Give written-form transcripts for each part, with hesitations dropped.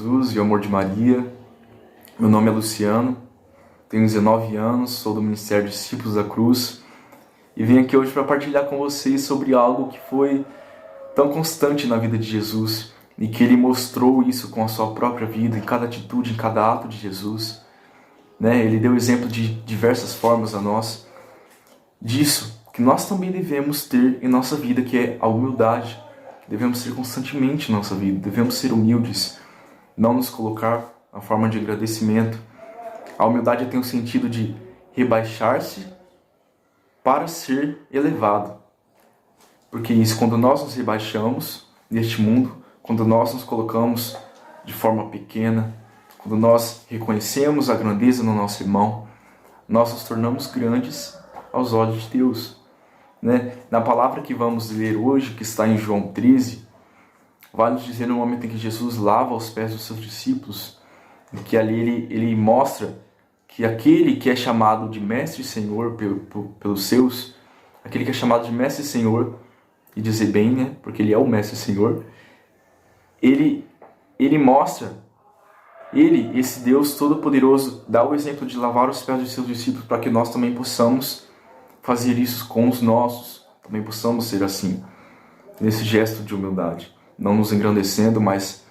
Jesus e o amor de Maria. Meu nome é Luciano, tenho 19 anos, sou do Ministério Discípulos da Cruz e vim aqui hoje para partilhar com vocês sobre algo que foi tão constante na vida de Jesus e que Ele mostrou isso com a sua própria vida, em cada atitude, em cada ato de Jesus. Ele deu exemplo de diversas formas a nós, disso que nós também devemos ter em nossa vida, que é a humildade. Devemos ter constantemente em nossa vida, devemos ser humildes, não nos colocar na forma de agradecimento. A humildade tem o sentido de rebaixar-se para ser elevado. Porque isso, quando nós nos rebaixamos neste mundo, quando nós nos colocamos de forma pequena, quando nós reconhecemos a grandeza no nosso irmão, nós nos tornamos grandes aos olhos de Deus. Na palavra que vamos ler hoje, que está em João 13, vai nos dizer no momento em que Jesus lava os pés dos seus discípulos, que ali ele mostra que aquele que é chamado de Mestre e Senhor pelos seus, aquele que é chamado de Mestre e Senhor, e dizer bem, porque ele é o Mestre e Senhor, ele mostra, esse Deus Todo-Poderoso, dá o exemplo de lavar os pés dos seus discípulos para que nós também possamos fazer isso com os nossos, também possamos ser assim, nesse gesto de humildade, não nos engrandecendo, mas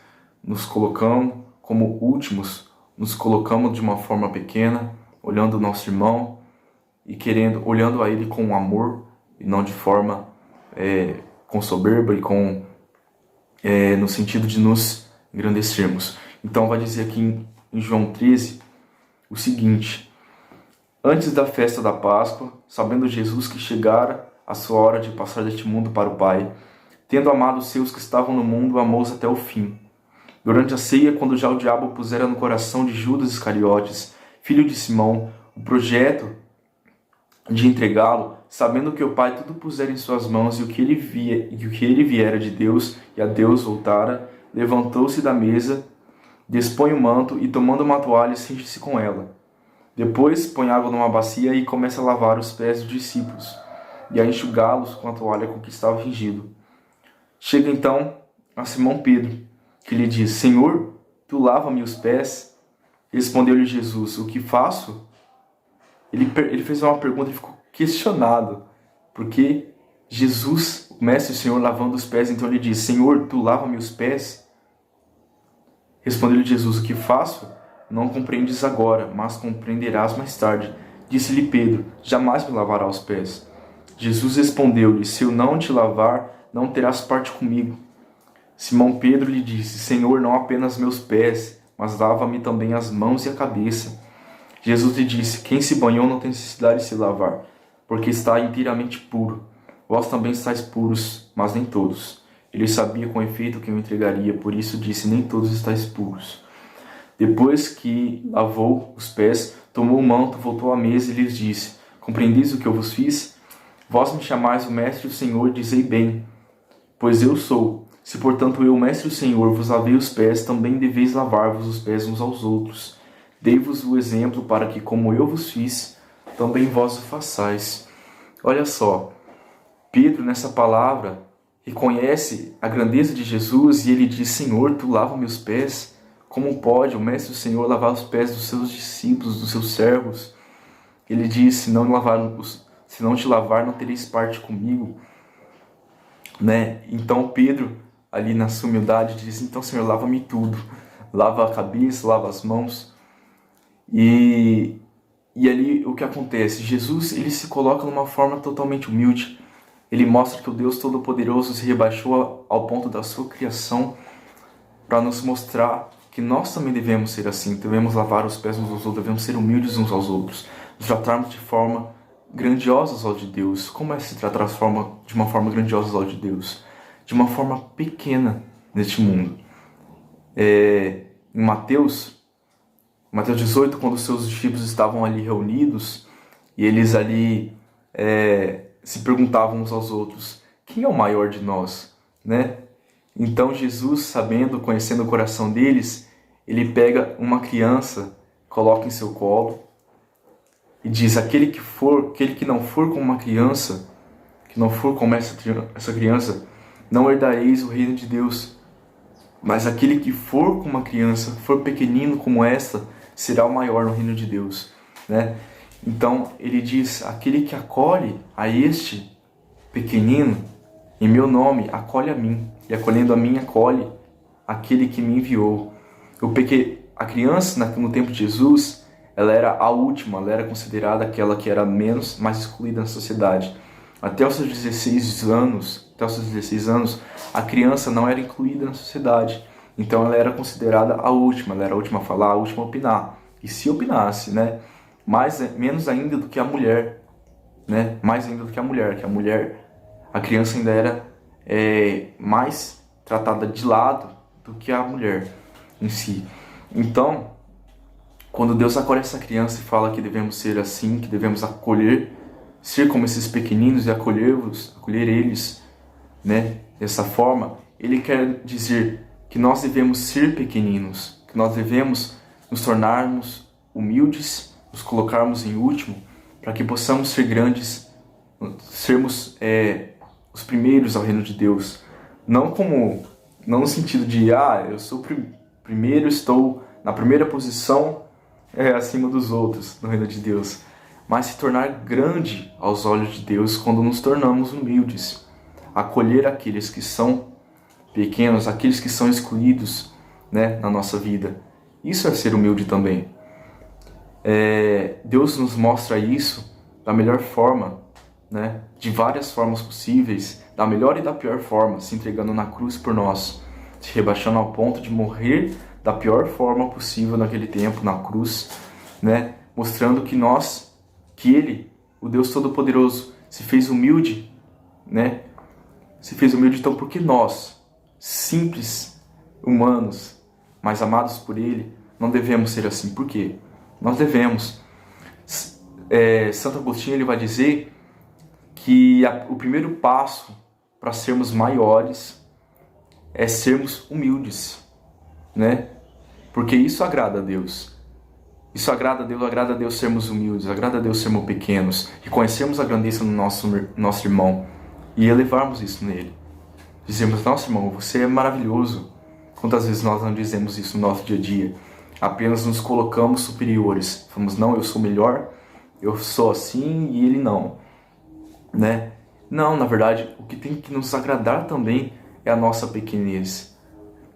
nos colocando como últimos, nos colocamos de uma forma pequena, olhando o nosso irmão e olhando a ele com amor e não de forma com soberba e no sentido de nos engrandecermos. Então vai dizer aqui em João 13 o seguinte: antes da festa da Páscoa, sabendo Jesus que chegara a sua hora de passar deste mundo para o Pai, tendo amado os seus que estavam no mundo, amou-os até o fim. Durante a ceia, quando já o diabo pusera no coração de Judas Iscariotes, filho de Simão, o projeto de entregá-lo, sabendo que o Pai tudo pusera em suas mãos e o que ele viera de Deus e a Deus voltara, levantou-se da mesa, dispõe o manto e, tomando uma toalha, cinge-se com ela. Depois põe água numa bacia e começa a lavar os pés dos discípulos e a enxugá-los com a toalha com que estava fingido. Chega então a Simão Pedro, que lhe diz: Senhor, tu lava-me os pés? Respondeu-lhe Jesus: o que faço? Ele fez uma pergunta e ficou questionado, porque Jesus, o Mestre e o Senhor, lavando os pés, então ele diz: Senhor, tu lava-me os pés? Respondeu-lhe Jesus: o que faço? Não compreendes agora, mas compreenderás mais tarde. Disse-lhe Pedro: jamais me lavará os pés. Jesus respondeu-lhe: se eu não te lavar, não terás parte comigo. Simão Pedro lhe disse: Senhor, não apenas meus pés, mas lava-me também as mãos e a cabeça. Jesus lhe disse: quem se banhou não tem necessidade de se lavar, porque está inteiramente puro. Vós também estáis puros, mas nem todos. Ele sabia com efeito quem o entregaria, por isso disse: nem todos estáis puros. Depois que lavou os pés, tomou o manto, voltou à mesa e lhes disse: compreendeis o que eu vos fiz? Vós me chamais o Mestre e o Senhor, dizei bem, pois eu sou. Se, portanto, eu, o Mestre e o Senhor, vos lavei os pés, também deveis lavar-vos os pés uns aos outros. Dei-vos o exemplo para que, como eu vos fiz, também vós o façais. Olha só, Pedro, nessa palavra, reconhece a grandeza de Jesus e ele diz: Senhor, tu lava-me os pés? Como pode o Mestre e o Senhor lavar os pés dos seus discípulos, dos seus servos? Ele diz: se não te lavar, não tereis parte comigo. Então Pedro, ali na sua humildade, diz: então, Senhor, lava-me tudo. Lava a cabeça, lava as mãos. E ali o que acontece? Jesus, ele se coloca numa forma totalmente humilde. Ele mostra que o Deus Todo-Poderoso se rebaixou ao ponto da sua criação para nos mostrar que nós também devemos ser assim, devemos lavar os pés uns aos outros, devemos ser humildes uns aos outros, nos tratarmos de forma grandiosa aos olhos de Deus. Como é se tratar de uma forma grandiosa aos olhos de Deus? De uma forma pequena neste mundo. Em Mateus 18, quando os seus discípulos estavam ali reunidos, e eles ali se perguntavam uns aos outros: quem é o maior de nós? Então Jesus, sabendo, conhecendo o coração deles, ele pega uma criança, coloca em seu colo e diz: aquele que não for como uma criança, que não for como essa criança, não herdareis o reino de Deus. Mas aquele que for como uma criança, for pequenino como esta, será o maior no reino de Deus, né? Então ele diz: aquele que acolhe a este pequenino, em meu nome, acolhe a mim, e acolhendo a mim, acolhe aquele que me enviou. A criança, no tempo de Jesus, ela era a última, ela era considerada aquela que era mais excluída na sociedade. Até os seus 16 anos, a criança não era incluída na sociedade. Então ela era considerada a última, ela era a última a falar, a última a opinar. E se opinasse, né, menos ainda do que a mulher, né, mais ainda do que a mulher, a criança ainda era mais tratada de lado do que a mulher em si. Então, quando Deus acolhe essa criança e fala que devemos ser assim, que devemos acolher, ser como esses pequeninos e acolher eles, né, dessa forma, Ele quer dizer que nós devemos ser pequeninos, que nós devemos nos tornarmos humildes, nos colocarmos em último, para que possamos ser grandes, sermos os primeiros ao reino de Deus. Não no sentido de, eu sou primeiro, estou na primeira posição acima dos outros no reino de Deus, mas se tornar grande aos olhos de Deus quando nos tornamos humildes, acolher aqueles que são pequenos, aqueles que são excluídos, né, na nossa vida. Isso é ser humilde também. Deus nos mostra isso da melhor forma, né, de várias formas possíveis, da melhor e da pior forma, se entregando na cruz por nós, se rebaixando ao ponto de morrer da pior forma possível naquele tempo, na cruz, né, mostrando que Ele, o Deus Todo-Poderoso, se fez humilde, né, então por que nós, simples humanos, mas amados por Ele, não devemos ser assim? Por quê? Nós devemos. Santo Agostinho, ele vai dizer que o primeiro passo para sermos maiores é sermos humildes, né? Porque isso agrada a Deus. Isso agrada a Deus sermos humildes, agrada a Deus sermos pequenos, reconhecermos a grandeza do nosso irmão e elevarmos isso nele. Dizemos: nossa, irmão, você é maravilhoso. Quantas vezes nós não dizemos isso no nosso dia a dia? Apenas nos colocamos superiores. Falamos: não, eu sou melhor, eu sou assim e ele não, né? Não, na verdade, o que tem que nos agradar também é a nossa pequenez,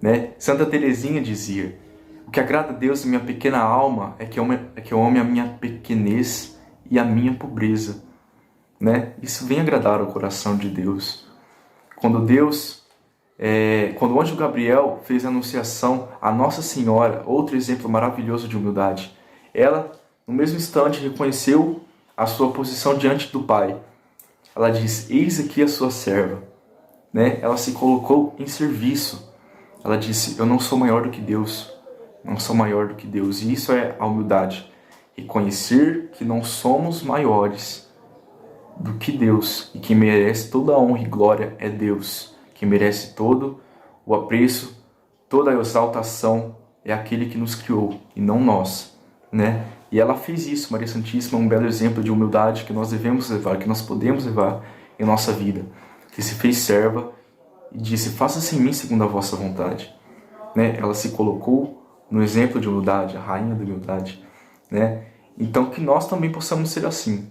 né? Santa Teresinha dizia: o que agrada a Deus em minha pequena alma é que eu ame a minha pequenez e a minha pobreza, né? Isso vem agradar o coração de Deus. Quando o anjo Gabriel fez a anunciação a Nossa Senhora, outro exemplo maravilhoso de humildade, ela, no mesmo instante, reconheceu a sua posição diante do Pai. Ela diz: eis aqui a sua serva, né? Ela se colocou em serviço. Ela disse: eu não sou maior do que Deus, não sou maior do que Deus. E isso é a humildade, reconhecer que não somos maiores do que Deus, e quem merece toda a honra e glória é Deus. Quem merece todo o apreço, toda a exaltação é aquele que nos criou, e não nós, né? E ela fez isso, Maria Santíssima, um belo exemplo de humildade que nós devemos levar, que nós podemos levar em nossa vida, que se fez serva e disse: faça-se em mim segundo a vossa vontade, né? Ela se colocou no exemplo de humildade, a rainha da humildade, né? Então que nós também possamos ser assim,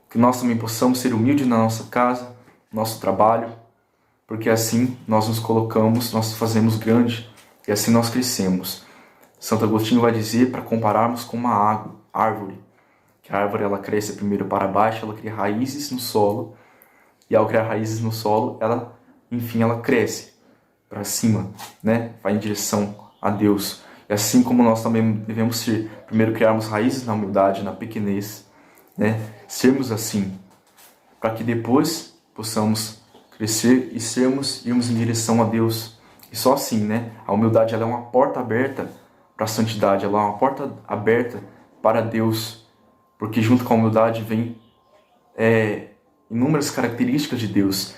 que nós também possamos ser humildes na nossa casa, no nosso trabalho, porque assim nós nos colocamos, nós fazemos grande e assim nós crescemos. Santo Agostinho vai dizer para compararmos com uma árvore, que a árvore ela cresce primeiro para baixo, ela cria raízes no solo, e ao criar raízes no solo, ela cresce para cima, né? Vai em direção a Deus. E assim como nós também devemos ser, primeiro criarmos raízes na humildade, na pequenez, né? Sermos assim, para que depois possamos crescer e irmos em direção a Deus. E só assim, né? A humildade ela é uma porta aberta para a santidade, ela é uma porta aberta para Deus, porque junto com a humildade vem inúmeras características de Deus.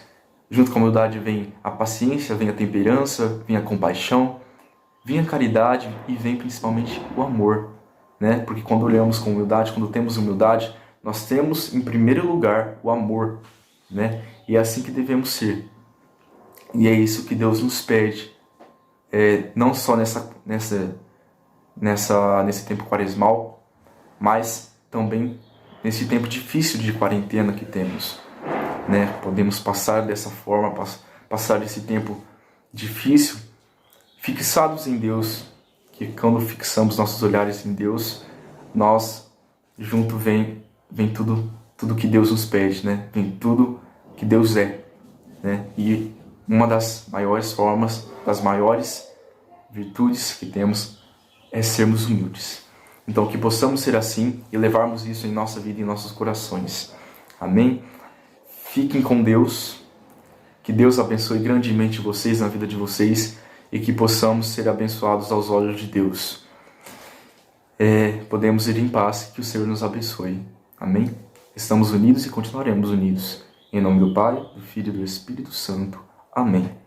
Junto com a humildade vem a paciência, vem a temperança, vem a compaixão, vem a caridade e vem principalmente o amor, né? Porque quando olhamos com humildade, quando temos humildade, nós temos em primeiro lugar o amor, né? E é assim que devemos ser. E é isso que Deus nos pede. não só nesse tempo quaresmal, mas também nesse tempo difícil de quarentena que temos, né? Podemos passar dessa forma, passar esse tempo difícil, fixados em Deus, que quando fixamos nossos olhares em Deus, nós junto vem tudo que Deus nos pede, né? Vem tudo que Deus é, né? E uma das maiores formas, das maiores virtudes que temos é sermos humildes. Então que possamos ser assim e levarmos isso em nossa vida e em nossos corações. Amém? Fiquem com Deus, que Deus abençoe grandemente vocês na vida de vocês e que possamos ser abençoados aos olhos de Deus. Podemos ir em paz, que o Senhor nos abençoe. Amém? Estamos unidos e continuaremos unidos. Em nome do Pai, do Filho e do Espírito Santo. Amém.